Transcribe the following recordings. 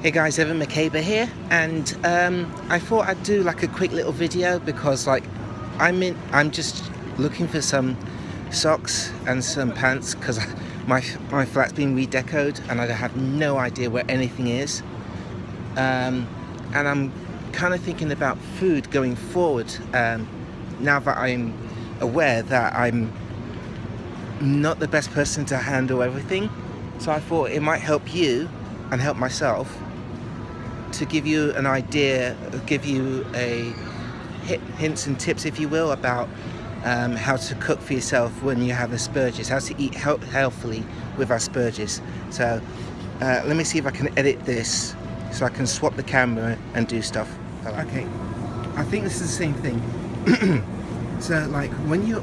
Hey guys, Evan McCabe here, and I thought I'd do like a quick little video because like I'm just looking for some socks and some pants because my flat's been redecoed and I have no idea where anything is, and I'm kind of thinking about food going forward now that I'm aware that I'm not the best person to handle everything. So I thought it might help you and help myself to give you an idea, give you a hints and tips, if you will, about how to cook for yourself when you have aspergers, how to eat healthily with aspergers. So let me see if I can edit this so I can swap the camera and do stuff. Okay, I think this is the same thing. So like when you're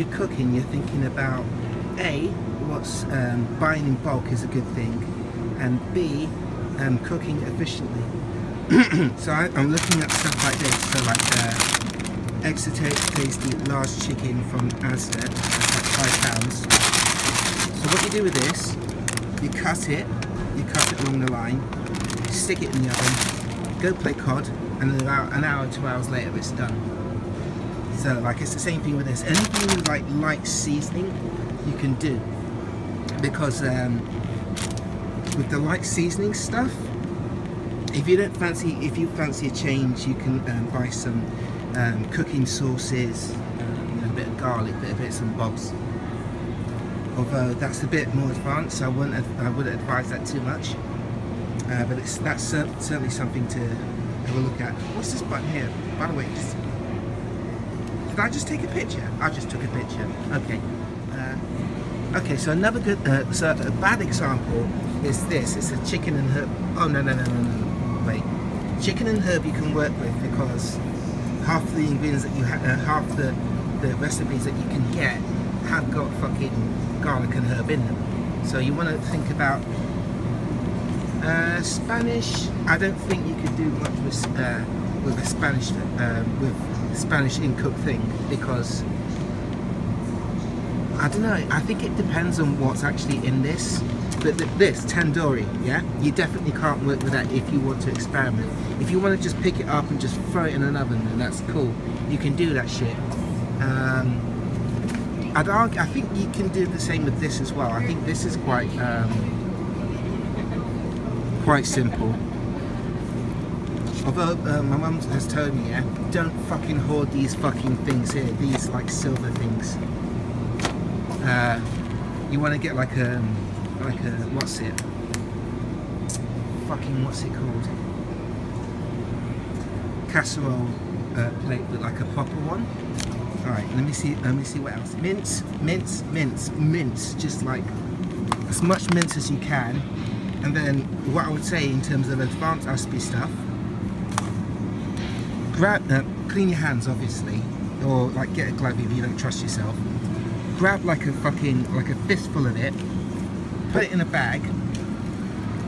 cooking, you're thinking about A, what's buying in bulk is a good thing, and B, cooking efficiently. So I'm looking at stuff like this, so like extra tasty large chicken from Asda, that's like £5. So what you do with this, you cut it along the line, stick it in the oven, go play COD, and then about an hour, 2 hours later it's done. So like it's the same thing with this. Anything with like light seasoning you can do, because with the light seasoning stuff, if you fancy a change, you can buy some cooking sauces, a bit of garlic, bits and bobs. Although that's a bit more advanced, so I wouldn't advise that too much. But that's certainly something to have a look at. What's this button here? By the way, did I just take a picture? I just took a picture. Okay. Okay, so another good, so a bad example is this. It's a chicken and herb. Oh no! Wait, chicken and herb you can work with because half the ingredients that you have, half the recipes that you can get have got fucking garlic and herb in them. So you want to think about Spanish. I don't think you could do much with a Spanish in cook thing, because I don't know, I think it depends on what's actually in this. But this tandoori, yeah, you definitely can't work with that if you want to experiment. If you want to just pick it up and just throw it in an oven, then that's cool. You can do that shit. I think you can do the same with this as well. I think this is quite simple. Although my mum has told me, yeah, don't fucking hoard these fucking things here. These like silver things. You want to get like a what's it called? Casserole plate, but like a proper one. All right, let me see what else. Mince, just like as much mince as you can. And then what I would say in terms of advanced Aspie stuff, clean your hands obviously, or like get a glove if you don't trust yourself. Grab like a fistful of it, put it in a bag.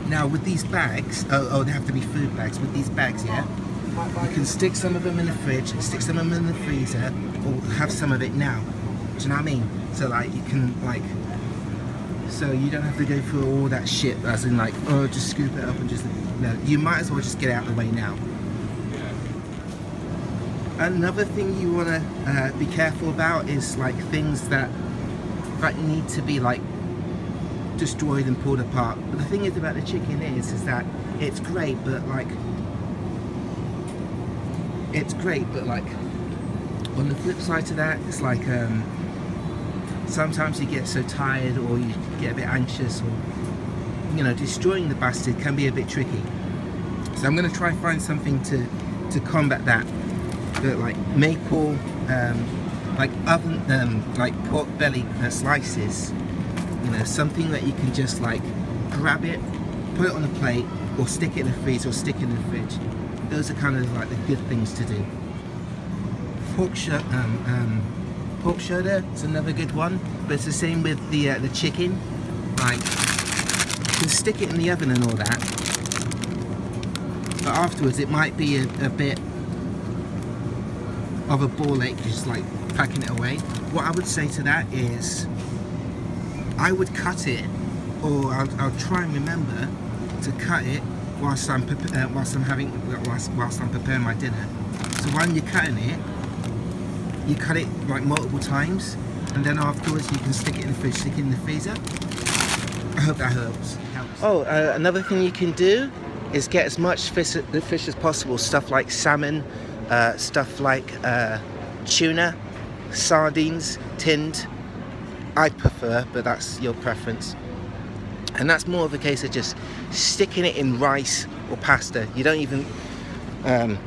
Now with these bags, oh they have to be food bags. With these bags, yeah, you can stick some of them in the fridge, stick some of them in the freezer, or have some of it now. Do you know what I mean? So like you can like, so you don't have to go through all that shit, as in like, oh just scoop it up and just, no, you might as well just get it out of the way now. Another thing you want to be careful about is like things that need to be like destroyed and pulled apart. But the thing is about the chicken is that it's great, but like on the flip side to that, it's like sometimes you get so tired or you get a bit anxious, or you know, destroying the bastard can be a bit tricky. So I'm going to try and find something to combat that. Like maple, like oven, like pork belly slices. You know, something that you can just like grab it, put it on a plate, or stick it in the freezer, or stick it in the fridge. Those are kind of like the good things to do. Pork shoulder is another good one, but it's the same with the chicken. Like you can stick it in the oven and all that, but afterwards it might be a bit of a ball ache, just like packing it away. What I would say to that is I would cut it or I'll try and remember to cut it whilst I'm preparing my dinner. So when you're cutting it, you cut it like multiple times, and then afterwards you can stick it in the fridge, stick it in the freezer. I hope that helps. Oh, another thing you can do is get as much fish as possible. Stuff like salmon, stuff like tuna, sardines, tinned. I prefer, but that's your preference. And that's more of a case of just sticking it in rice or pasta. You don't even, and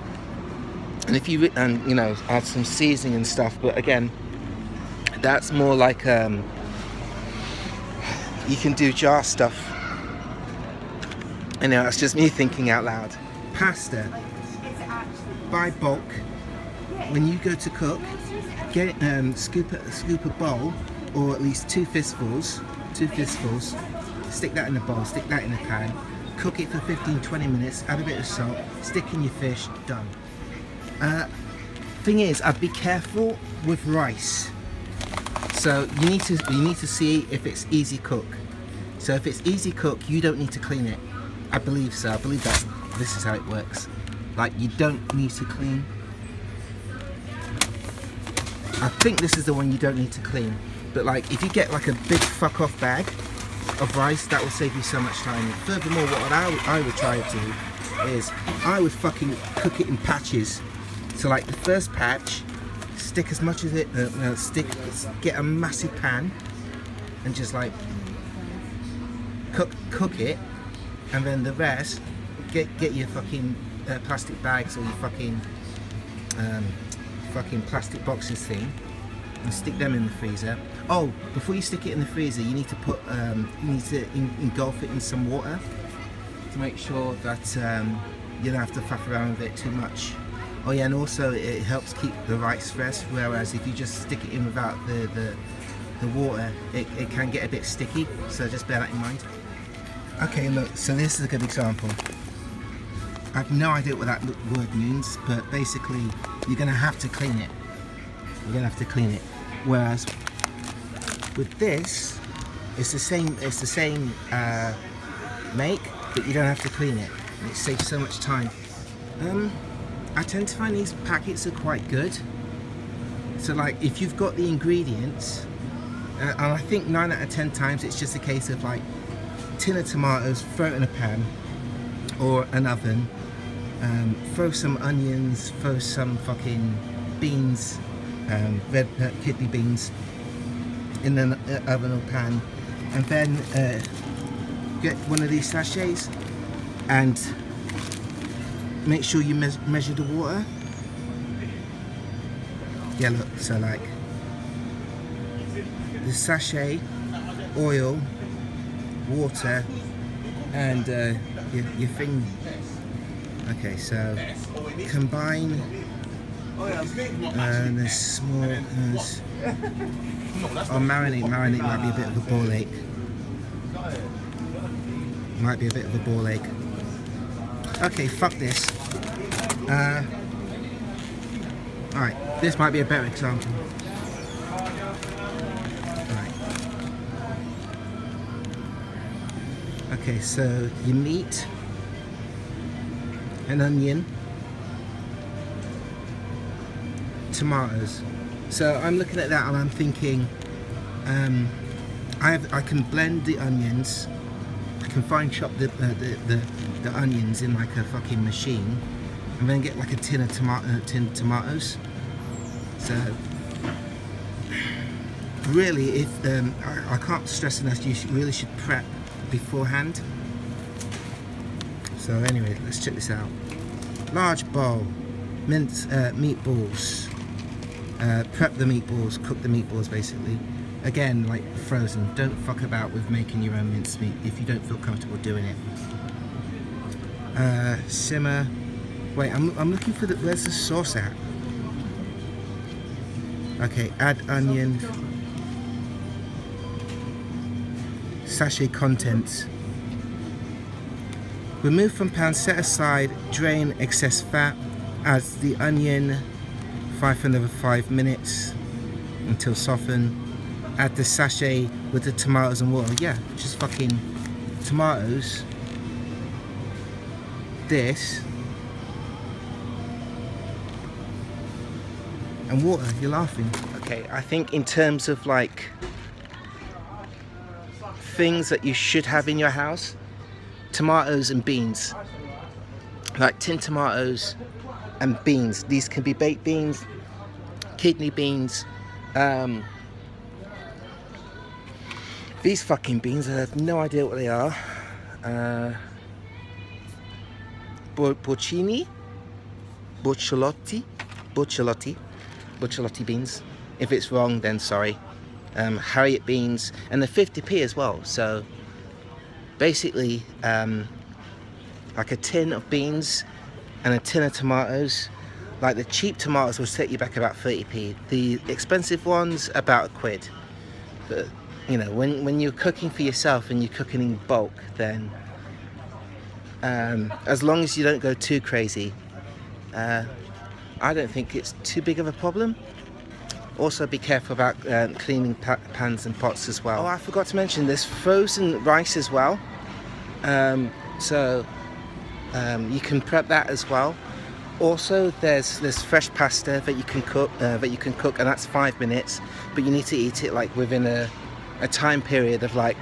if you you know, add some seasoning and stuff. But again, that's more like you can do jar stuff. I know, that's just me thinking out loud. Pasta, buy bulk. When you go to cook, get scoop a bowl, or at least two fistfuls. Stick that in a bowl, stick that in a pan, cook it for 15-20 minutes, add a bit of salt, stick in your fish, done. Thing is, I'd be careful with rice. So you need to see if it's easy cook. So if it's easy cook, you don't need to clean it. I believe so. I believe that this is how it works. Like, you don't need to clean. I think this is the one you don't need to clean. But like, if you get like a big fuck off bag of rice, that will save you so much time. Furthermore, what I would try to do is I would fucking cook it in patches. So like the first patch, stick as much as it, get a massive pan and just like cook it, and then the rest, get your fucking plastic bags or your fucking plastic boxes thing, and stick them in the freezer. Oh, before you stick it in the freezer, you need to put engulf it in some water to make sure that you don't have to faff around with it too much. Oh yeah, and also it helps keep the rice fresh, whereas if you just stick it in without the water, it can get a bit sticky, so just bear that in mind. Okay, look, so this is a good example. I have no idea what that word means, but basically you're going to have to clean it. You're going to have to clean it. Whereas with this, it's the same make, but you don't have to clean it. And it saves so much time. I tend to find these packets are quite good. So like, if you've got the ingredients, and I think 9 out of 10 times it's just a case of like, tin of tomatoes, throw it in a pan or an oven, throw some onions, throw some fucking beans, red kidney beans in an oven or pan, and then get one of these sachets and make sure you measure the water. Yeah, look, so like the sachet, oil, water, and your thing. Okay, so combine the small. Oh, marinate might be a bit of a ball ache. Might be a bit of a ball ache. Okay, fuck this. Alright, this might be a better example. Okay, so your meat, an onion, tomatoes. So I'm looking at that and I'm thinking, I can blend the onions. I can fine chop the onions in like a fucking machine, and then get like a tin of tomatoes. So really, if I can't stress enough, you really should prep beforehand. So anyway, let's check this out. Large bowl, mince meatballs, prep the meatballs, cook the meatballs basically. Again, like frozen, don't fuck about with making your own mincemeat if you don't feel comfortable doing it. Simmer. Wait, I'm looking for where's the sauce at? Okay, add onion. Sachet contents. Remove from pan, set aside, drain excess fat, add the onion, fry for another 5 minutes until softened, add the sachet with the tomatoes and water. Yeah, just fucking tomatoes, this, and water. You're laughing. Okay, I think in terms of like things that you should have in your house, tomatoes and beans, like tin tomatoes and beans. These can be baked beans, kidney beans, these fucking beans, I have no idea what they are. Borcini, Borciolotti beans. If it's wrong, then sorry. Harriet beans, and the 50p as well. So basically, like a tin of beans and a tin of tomatoes. Like the cheap tomatoes will set you back about 30p. The expensive ones about £1. But you know, when you're cooking for yourself and you're cooking in bulk, then as long as you don't go too crazy, I don't think it's too big of a problem. Also be careful about cleaning pans and pots as well. Oh, I forgot to mention there's frozen rice as well. So you can prep that as well. Also there's fresh pasta that you can cook, and that's 5 minutes, but you need to eat it like within a time period of like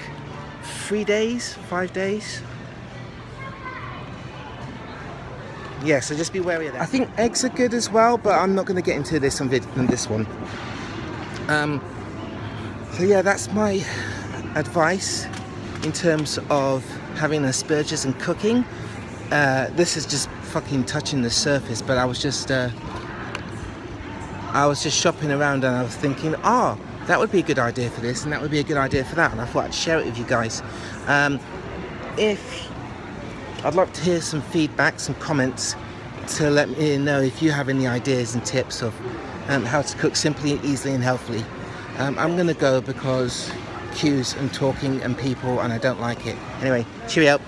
3 days, 5 days. Yeah, so just be wary of that. I think eggs are good as well, but I'm not going to get into this on this one. So yeah, that's my advice in terms of having aspergers and cooking. This is just fucking touching the surface, but I was just shopping around and I was thinking, oh, that would be a good idea for this and that would be a good idea for that, and I thought I'd share it with you guys. If I'd like to hear some feedback, some comments, to let me know if you have any ideas and tips of how to cook simply and easily and healthily. I'm gonna go because queues and talking and people, and I don't like it. Anyway, cheerio.